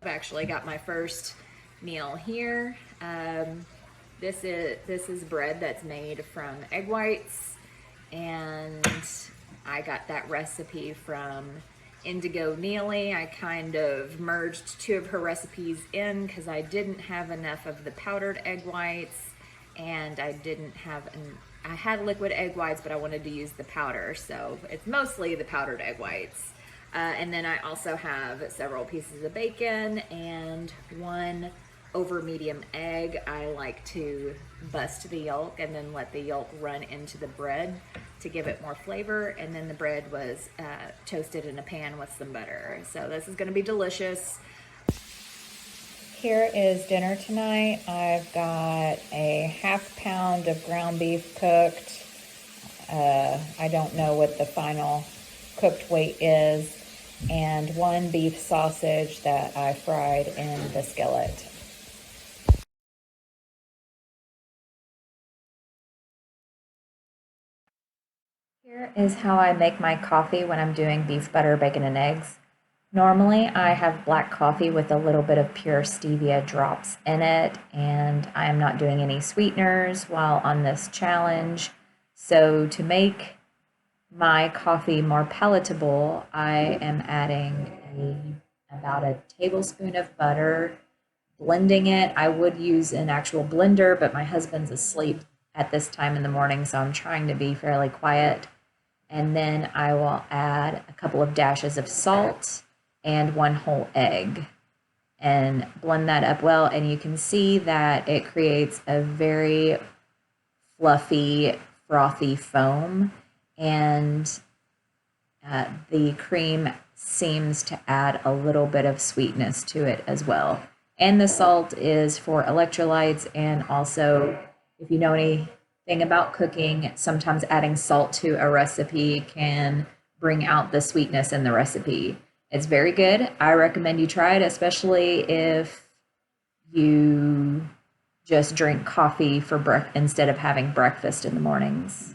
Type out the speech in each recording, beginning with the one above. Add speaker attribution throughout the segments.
Speaker 1: I've actually got my first meal here. This is bread that's made from egg whites, and I got that recipe from Indigo Neely. I kind of merged two of her recipes in because I didn't have enough of the powdered egg whites, and I had liquid egg whites, but I wanted to use the powder, so it's mostly the powdered egg whites. And then I also have several pieces of bacon and one over medium egg. I like to bust the yolk and then let the yolk run into the bread to give it more flavor. And then the bread was toasted in a pan with some butter. So this is gonna be delicious. Here is dinner tonight. I've got a ½ pound of ground beef cooked. I don't know what the final cooked weight is, and one beef sausage that I fried in the skillet. Here is how I make my coffee when I'm doing beef butter, bacon, and eggs. Normally I have black coffee with a little bit of pure stevia drops in it, and I am not doing any sweeteners while on this challenge. So to make my coffee more palatable, I am adding about a tablespoon of butter, blending it. I would use an actual blender, but my husband's asleep at this time in the morning, so I'm trying to be fairly quiet. And then I will add a couple of dashes of salt and one whole egg and blend that up well. And you can see that it creates a very fluffy, frothy foam, and the cream seems to add a little bit of sweetness to it as well. And the salt is for electrolytes, and also, if you know anything about cooking, sometimes adding salt to a recipe can bring out the sweetness in the recipe. It's very good. I recommend you try it, especially if you just drink coffee for instead of having breakfast in the mornings.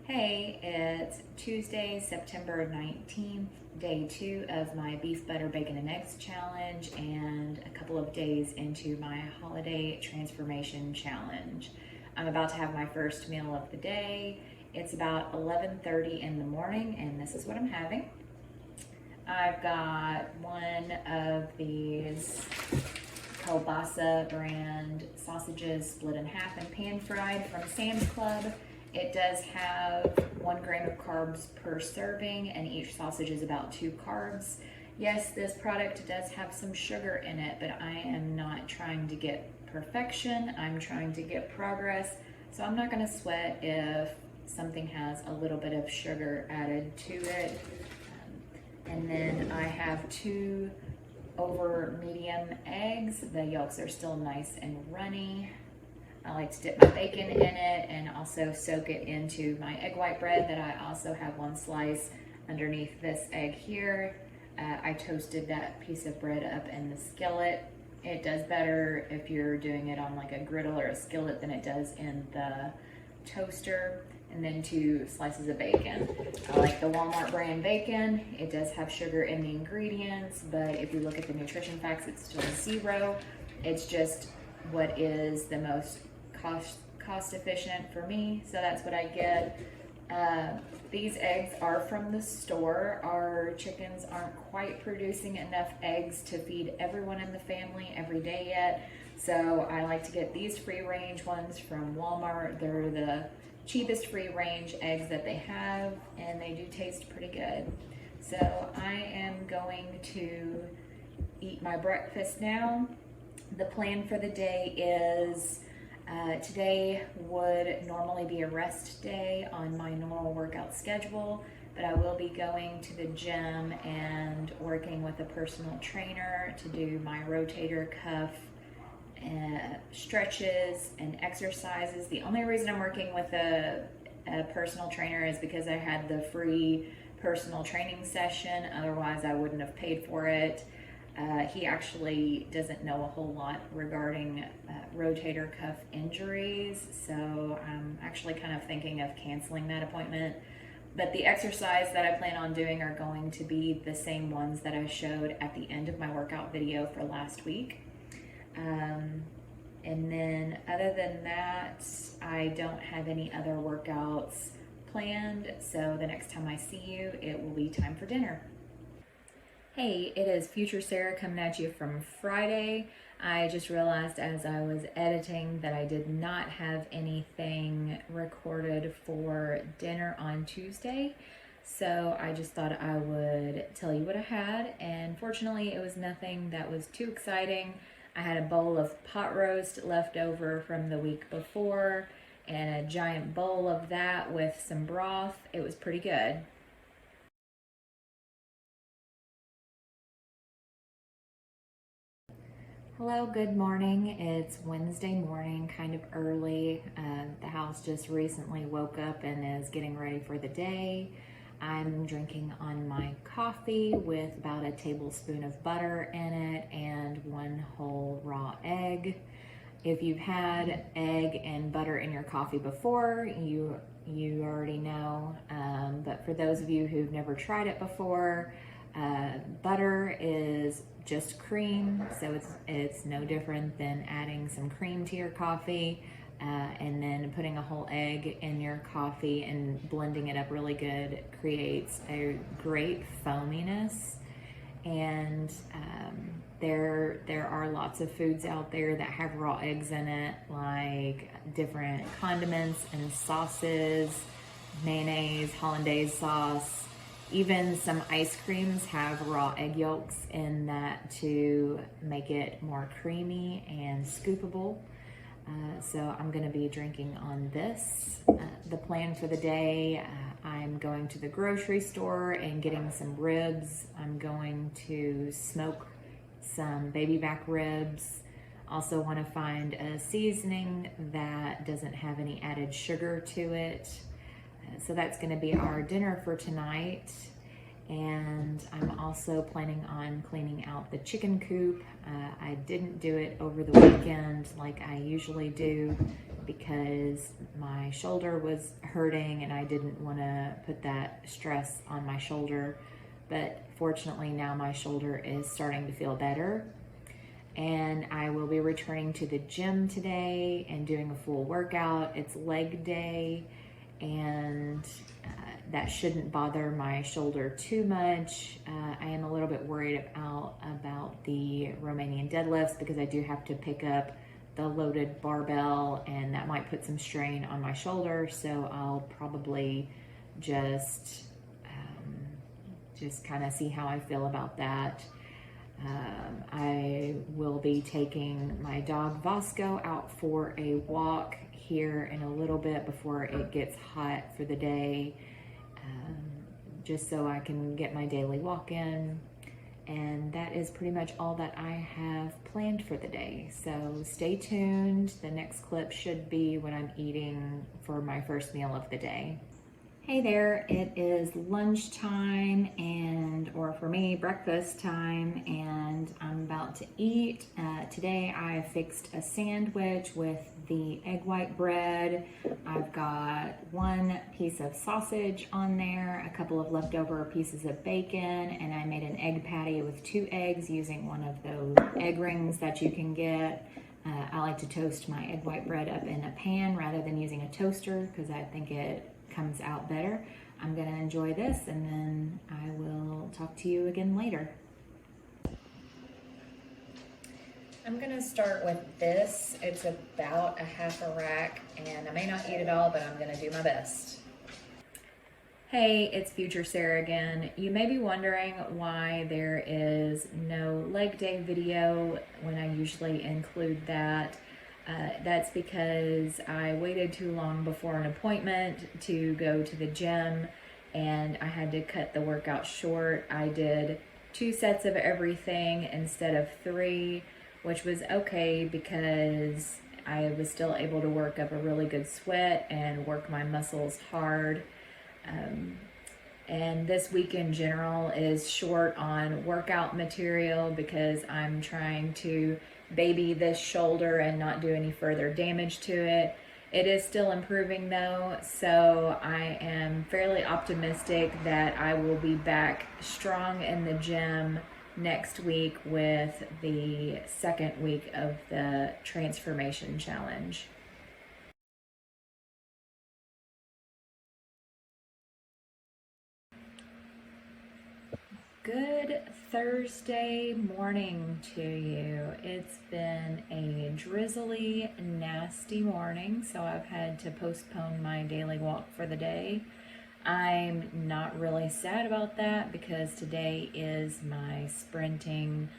Speaker 1: Hey, it's Tuesday, September 19th, day 2 of my beef butter, bacon, and eggs challenge, and a couple of days into my holiday transformation challenge. I'm about to have my first meal of the day. It's about 11:30 in the morning, and this is what I'm having. I've got one of these kielbasa brand sausages split in half and pan fried from Sam's Club. It does have 1 gram of carbs per serving, and each sausage is about 2 carbs. Yes, this product does have some sugar in it, but I am not trying to get perfection. I'm trying to get progress. So I'm not gonna sweat if something has a little bit of sugar added to it. And then I have 2 over medium eggs. The yolks are still nice and runny. I like to dip my bacon in it and also soak it into my egg white bread that I also have 1 slice underneath this egg here. I toasted that piece of bread up in the skillet. It does better if you're doing it on like a griddle or a skillet than it does in the toaster. And then 2 slices of bacon. I like the Walmart brand bacon. It does have sugar in the ingredients, but if you look at the nutrition facts, it's still 0. It's just what is the most cost efficient for me, so that's what I get. These eggs are from the store. Our chickens aren't quite producing enough eggs to feed everyone in the family every day yet, so I like to get these free range ones from Walmart. They're the cheapest free range eggs that they have, and they do taste pretty good. So I am going to eat my breakfast now. The plan for the day is today would normally be a rest day on my normal workout schedule, but I will be going to the gym and working with a personal trainer to do my rotator cuff stretches and exercises. The only reason I'm working with a personal trainer is because I had the free personal training session. Otherwise, I wouldn't have paid for it. He actually doesn't know a whole lot regarding rotator cuff injuries, so I'm actually kind of thinking of canceling that appointment. But the exercise that I plan on doing are going to be the same ones that I showed at the end of my workout video for last week. And then other than that, I don't have any other workouts planned. So the next time I see you, it will be time for dinner. Hey, it is Future Sarah coming at you from Friday. I just realized as I was editing that I did not have anything recorded for dinner on Tuesday. So I just thought I would tell you what I had, and fortunately it was nothing that was too exciting. I had a bowl of pot roast left over from the week before and a giant bowl of that with some broth. It was pretty good. Hello, good morning. It's Wednesday morning, kind of early. The house just recently woke up and is getting ready for the day. I'm drinking on my coffee with about a tablespoon of butter in it and one whole raw egg. If you've had egg and butter in your coffee before, you already know. But for those of you who've never tried it before, butter is just cream, so it's no different than adding some cream to your coffee. And then putting a whole egg in your coffee and blending it up really good creates a great foaminess. And there are lots of foods out there that have raw eggs in it, like different condiments and sauces, mayonnaise, hollandaise sauce. Even some ice creams have raw egg yolks in that to make it more creamy and scoopable. So I'm going to be drinking on this. The plan for the day, I'm going to the grocery store and getting some ribs. I'm going to smoke some baby back ribs. Also want to find a seasoning that doesn't have any added sugar to it. So that's going to be our dinner for tonight. And I'm also planning on cleaning out the chicken coop. I didn't do it over the weekend like I usually do because my shoulder was hurting and I didn't want to put that stress on my shoulder. But fortunately now my shoulder is starting to feel better. And I will be returning to the gym today and doing a full workout. It's leg day, and that shouldn't bother my shoulder too much. I am a little bit worried about the Romanian deadlifts because I do have to pick up the loaded barbell and that might put some strain on my shoulder. So I'll probably just kind of see how I feel about that. I will be taking my dog Vasco out for a walk here in a little bit before it gets hot for the day, just so I can get my daily walk in. And that is pretty much all that I have planned for the day. So stay tuned. The next clip should be what I'm eating for my first meal of the day. Hey there, it is lunchtime or for me, breakfast time, and I'm about to eat. Today I fixed a sandwich with the egg white bread. I've got one piece of sausage on there, a couple of leftover pieces of bacon, and I made an egg patty with 2 eggs using one of those egg rings that you can get. I like to toast my egg white bread up in a pan rather than using a toaster because I think it comes out better. I'm gonna enjoy this and then I will talk to you again later. I'm gonna start with this. It's about a half a rack and I may not eat it all, but I'm gonna do my best. Hey, it's Future Sarah again. You may be wondering why there is no leg day video when I usually include that. That's because I waited too long before an appointment to go to the gym and I had to cut the workout short. I did 2 sets of everything instead of 3, which was okay because I was still able to work up a really good sweat and work my muscles hard. And this week in general is short on workout material because I'm trying to baby this shoulder and not do any further damage to it. It is still improving though, so I am fairly optimistic that I will be back strong in the gym next week with the second week of the transformation challenge. Good Thursday morning to you. It's been a drizzly, nasty morning, so I've had to postpone my daily walk for the day. I'm not really sad about that because today is my sprinting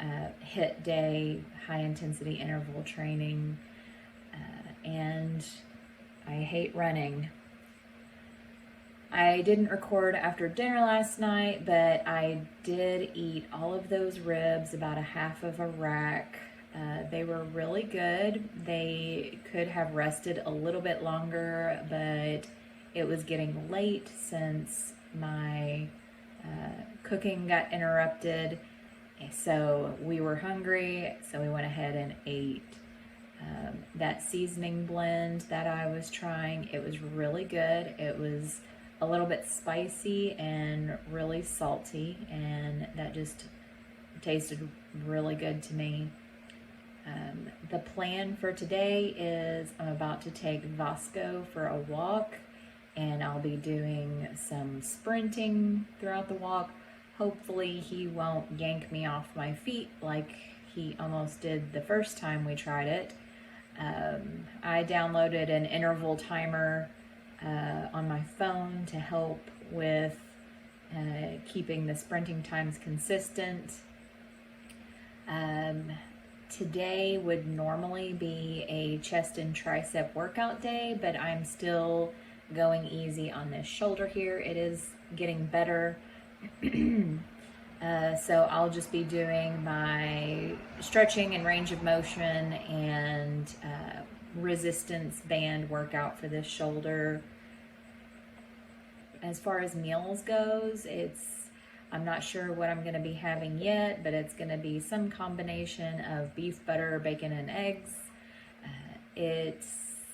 Speaker 1: HIIT day, high intensity interval training, and I hate running. I didn't record after dinner last night, but I did eat all of those ribs, about a half of a rack. They were really good. They could have rested a little bit longer, but it was getting late since my cooking got interrupted. So we were hungry, so we went ahead and ate. That seasoning blend that I was trying, it was really good. It was a little bit spicy and really salty, and that just tasted really good to me. The plan for today is I'm about to take Vasco for a walk, and I'll be doing some sprinting throughout the walk. Hopefully he won't yank me off my feet like he almost did the first time we tried it. I downloaded an interval timer on my phone to help with keeping the sprinting times consistent. Today would normally be a chest and tricep workout day, but I'm still going easy on this shoulder here. It is getting better. So I'll just be doing my stretching and range of motion and resistance band workout for this shoulder. As far as meals goes, I'm not sure what I'm going to be having yet, but it's going to be some combination of beef, butter, bacon, and eggs. It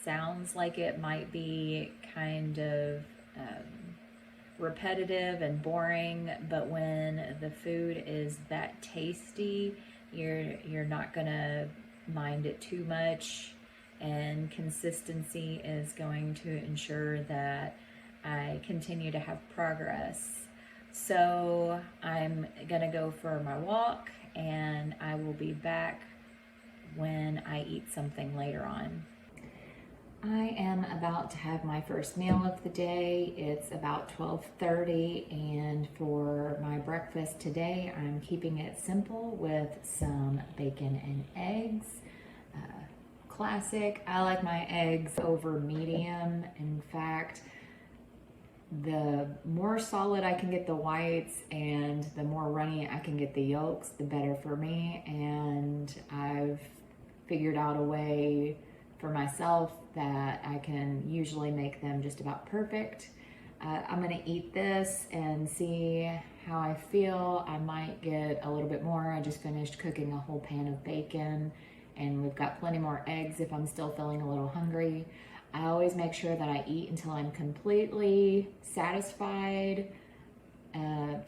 Speaker 1: sounds like it might be kind of repetitive and boring, but when the food is that tasty, you're not going to mind it too much, and consistency is going to ensure that I continue to have progress. So I'm gonna go for my walk, and I will be back when I eat something later on. I am about to have my first meal of the day. It's about 12:30, and for my breakfast today, I'm keeping it simple with some bacon and eggs. Classic. I like my eggs over medium. In fact, the more solid I can get the whites and the more runny I can get the yolks, the better for me. And I've figured out a way for myself that I can usually make them just about perfect. I'm gonna eat this and see how I feel. I might get a little bit more. I just finished cooking a whole pan of bacon, and we've got plenty more eggs if I'm still feeling a little hungry. I always make sure that I eat until I'm completely satisfied,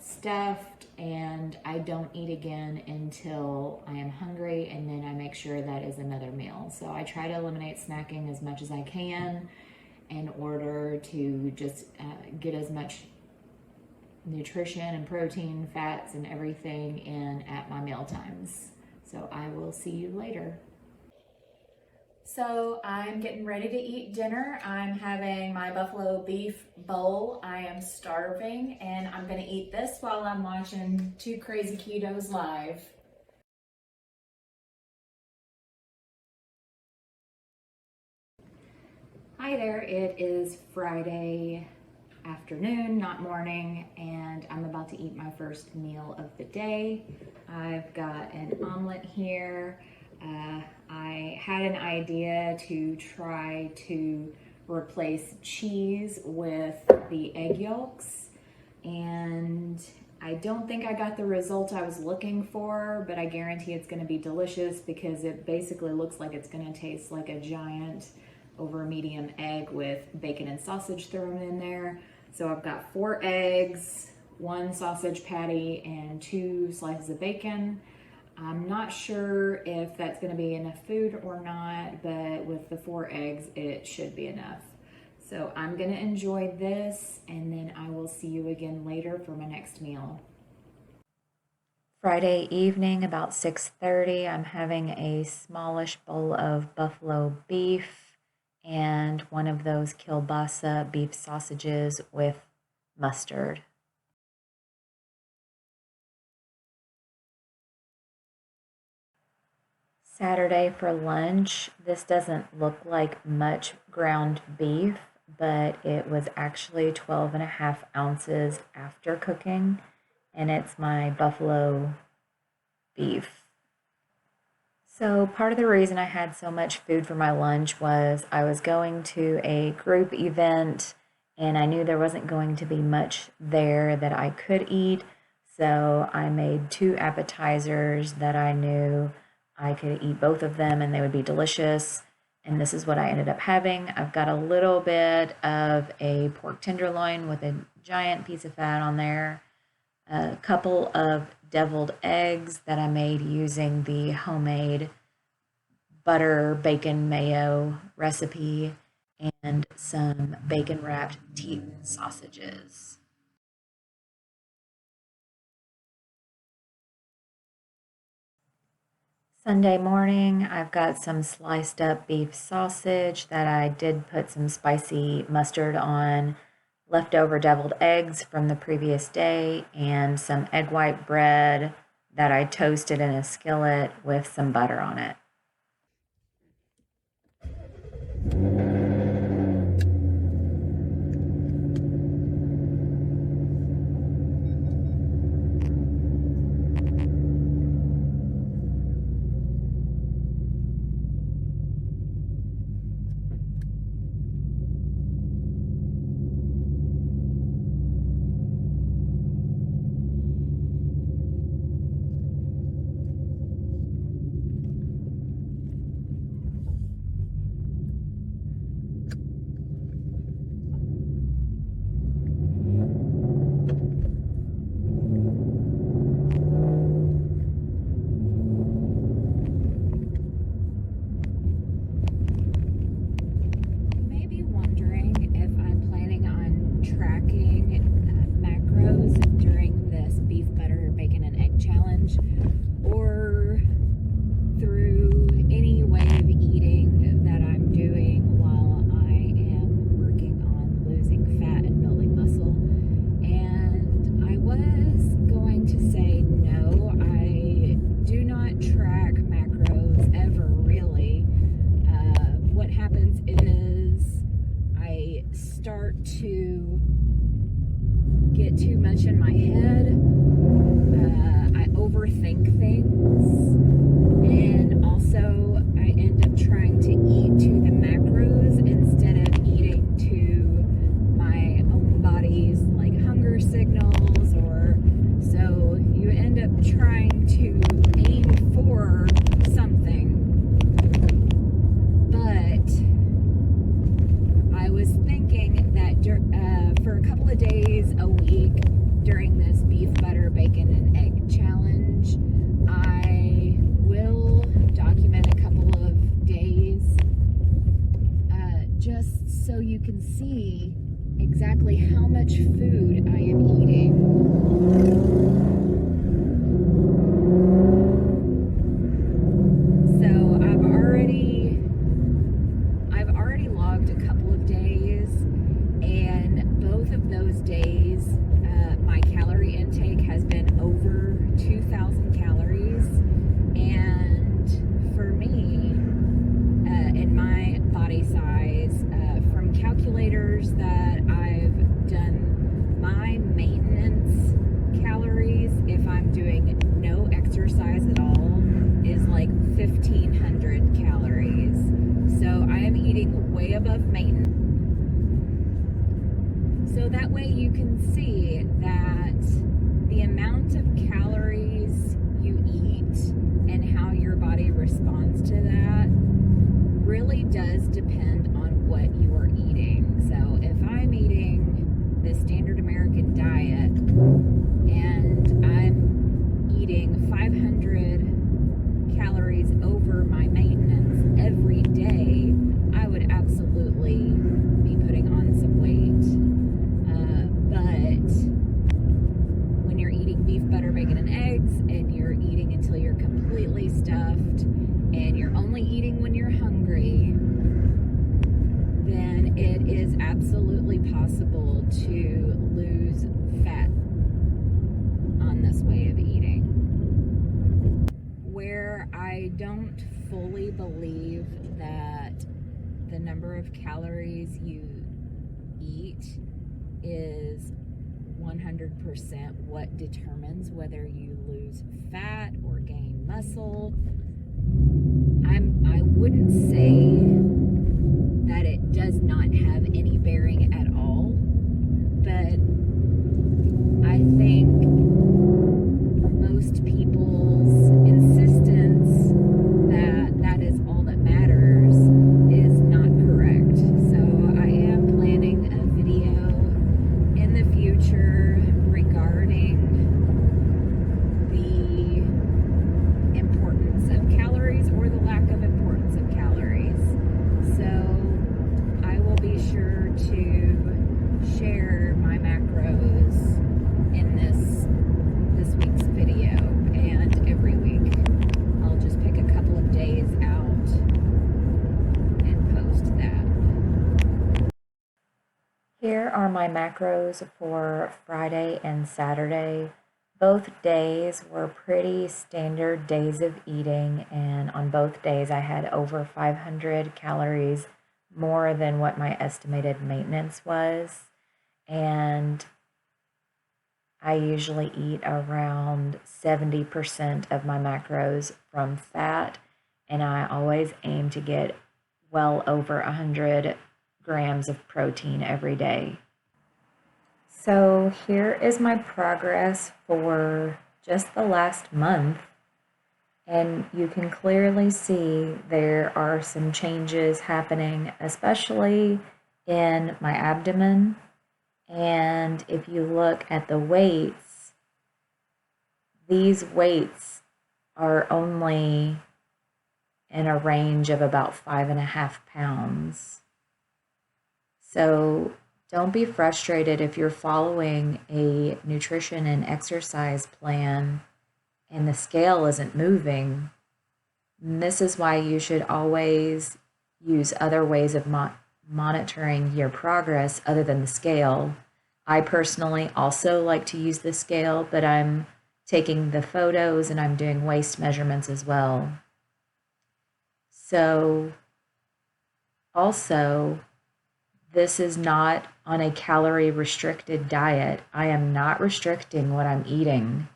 Speaker 1: stuffed, and I don't eat again until I am hungry, and then I make sure that is another meal. So I try to eliminate snacking as much as I can in order to just get as much nutrition and protein, fats, and everything in at my meal times. So I will see you later. So I'm getting ready to eat dinner. I'm having my buffalo beef bowl. I am starving, and I'm gonna eat this while I'm watching Two Crazy Ketos live. Hi there, it is Friday afternoon, not morning, and I'm about to eat my first meal of the day. I've got an omelet here. I had an idea to try to replace cheese with the egg yolks. and I don't think I got the result I was looking for, but I guarantee it's going to be delicious because it basically looks like it's going to taste like a giant over medium egg with bacon and sausage thrown in there. So I've got 4 eggs, 1 sausage patty, and 2 slices of bacon. I'm not sure if that's going to be enough food or not, but with the 4 eggs, it should be enough. So I'm going to enjoy this, and then I will see you again later for my next meal. Friday evening, about 6:30, I'm having a smallish bowl of buffalo beef and one of those kielbasa beef sausages with mustard. Saturday for lunch, this doesn't look like much ground beef, but it was actually 12.5 ounces after cooking, and it's my buffalo beef. So part of the reason I had so much food for my lunch was I was going to a group event and I knew there wasn't going to be much there that I could eat, so I made 2 appetizers that I knew I could eat both of them and they would be delicious. And this is what I ended up having. I've got a little bit of a pork tenderloin with a giant piece of fat on there, a couple of deviled eggs that I made using the homemade butter bacon mayo recipe, and some bacon wrapped teeth sausages. Sunday morning, I've got some sliced up beef sausage that I did put some spicy mustard on, leftover deviled eggs from the previous day, and some egg white bread that I toasted in a skillet with some butter on it. To get too much in my head. I overthink things, and also I end up trying to eat to the macros instead of eating to my own body's like hunger signals, or so you end up trying to aim for something. But I was thinking that for a couple of days a week during this beef, butter, bacon, and egg challenge, I will document a couple of days just so you can see exactly how much food I am eating. That I've done my maintenance calories, if I'm doing no exercise at all, is like 1,500 calories. So I am eating way above maintenance. So So that way you can see that the amount of calories you eat and how your body responds to that really does depend on what you are eating. So if I'm eating the standard American diet and I'm eating 500 calories over my maintenance every day, I would absolutely be putting on some weight. But when you're eating beef, butter, bacon, and eggs, and you're eating until you're completely stuffed, and you're only eating when you're hungry, then it is absolutely possible to lose fat on this way of eating. Where I don't fully believe that the number of calories you eat is 100% what determines whether you lose fat or gain muscle. I wouldn't say that it does not have any bearing at all, but I think most people's insistence that that is all that matters is not correct. So I am planning a video in the future regarding the importance of calories or the lack of importance of calories. So I will be sure to share my macros in this week's video, and every week I'll just pick a couple of days out and post that. Here are my macros for Friday and Saturday. Both days were pretty standard days of eating, and on both days I had over 500 calories more than what my estimated maintenance was. And I usually eat around 70% of my macros from fat, and I always aim to get well over 100 grams of protein every day. So here is my progress for just the last month, and you can clearly see there are some changes happening, especially in my abdomen. And if you look at the weights, these weights are only in a range of about 5.5 pounds. So don't be frustrated if you're following a nutrition and exercise plan and the scale isn't moving. And this is why you should always use other ways of monitoring your progress other than the scale. I personally also like to use the scale, but I'm taking the photos and I'm doing waist measurements as well. So also, this is not on a calorie restricted diet. I am not restricting what I'm eating.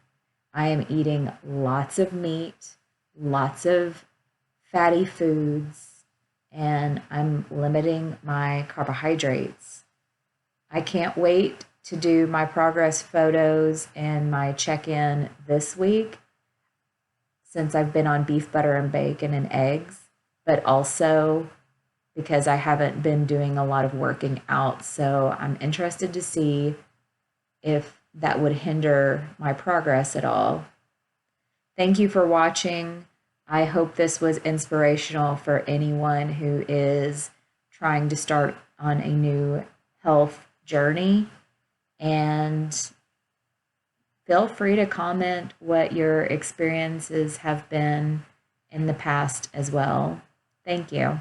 Speaker 1: I am eating lots of meat, lots of fatty foods, and I'm limiting my carbohydrates. I can't wait to do my progress photos and my check-in this week, since I've been on beef, butter, and bacon and eggs, but also because I haven't been doing a lot of working out. So I'm interested to see if that would hinder my progress at all. Thank you for watching. I hope this was inspirational for anyone who is trying to start on a new health journey. And feel free to comment what your experiences have been in the past as well. Thank you.